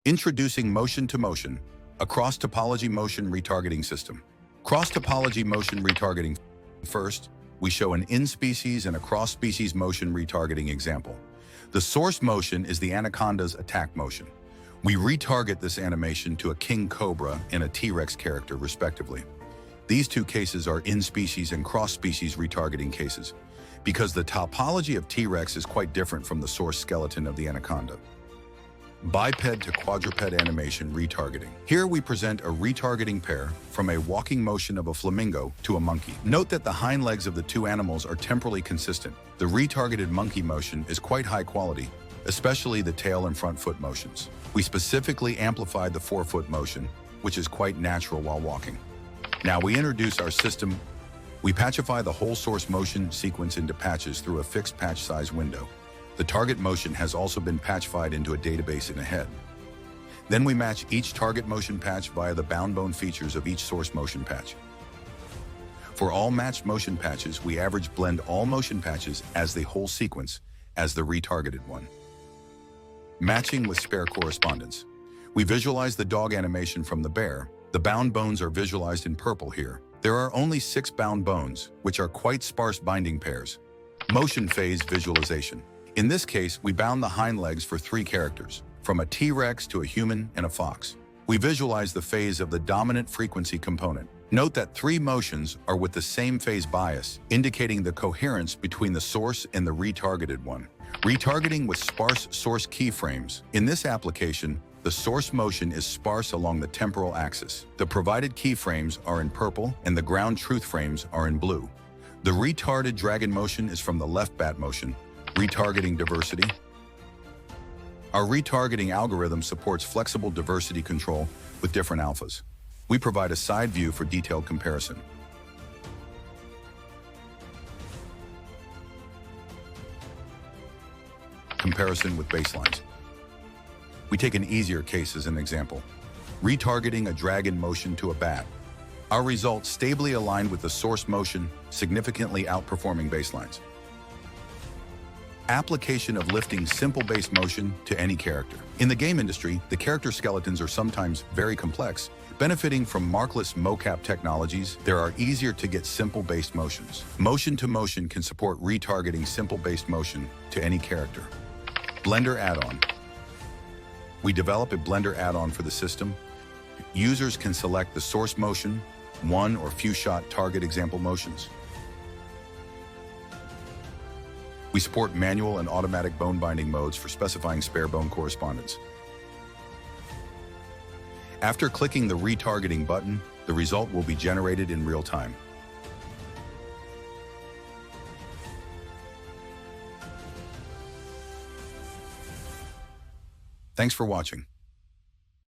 Introducing Motion2Motion, a cross-topology motion retargeting system. Cross-topology motion retargeting. First, we show an in-species and a cross-species motion retargeting example. The source motion is the anaconda's attack motion. We retarget this animation to a king cobra and a T-Rex character, respectively. These two cases are in-species and cross-species retargeting cases, because the topology of T-Rex is quite different from the source skeleton of the anaconda. Biped to quadruped animation retargeting. Here we present a retargeting pair from a walking motion of a flamingo to a monkey. Note that the hind legs of the two animals are temporally consistent. The retargeted monkey motion is quite high quality, especially the tail and front foot motions. We specifically amplified the forefoot motion, which is quite natural while walking. Now we introduce our system. We patchify the whole source motion sequence into patches through a fixed patch size window. The target motion has also been patchified into a database in a head. Then we match each target motion patch via the bound bone features of each source motion patch. For all matched motion patches, we average blend all motion patches as the whole sequence as the retargeted one. Matching with spare correspondence. We visualize the dog animation from the bear. The bound bones are visualized in purple here. There are only 6 bound bones, which are quite sparse binding pairs. Motion phase visualization. In this case, we bound the hind legs for 3 characters, from a T-Rex to a human and a fox. We visualize the phase of the dominant frequency component. Note that 3 motions are with the same phase bias, indicating the coherence between the source and the retargeted one. Retargeting with sparse source keyframes. In this application, the source motion is sparse along the temporal axis. The provided keyframes are in purple and the ground truth frames are in blue. The retarded dragon motion is from the left bat motion. Retargeting diversity. Our retargeting algorithm supports flexible diversity control with different alphas. We provide a side view for detailed comparison. Comparison with baselines. We take an easier case as an example. Retargeting a dragon motion to a bat. Our results stably aligned with the source motion, significantly outperforming baselines. Application of lifting simple base motion to any character. In the game industry, the character skeletons are sometimes very complex. Benefiting from markless mocap technologies, there are easier to get simple based motions. Motion2Motion can support retargeting simple based motion to any character. Blender add-on. We develop a Blender add-on for the system. Users can select the source motion, one or few shot target example motions. We support manual and automatic bone binding modes for specifying spare bone correspondence. After clicking the retargeting button, the result will be generated in real time. Thanks for watching.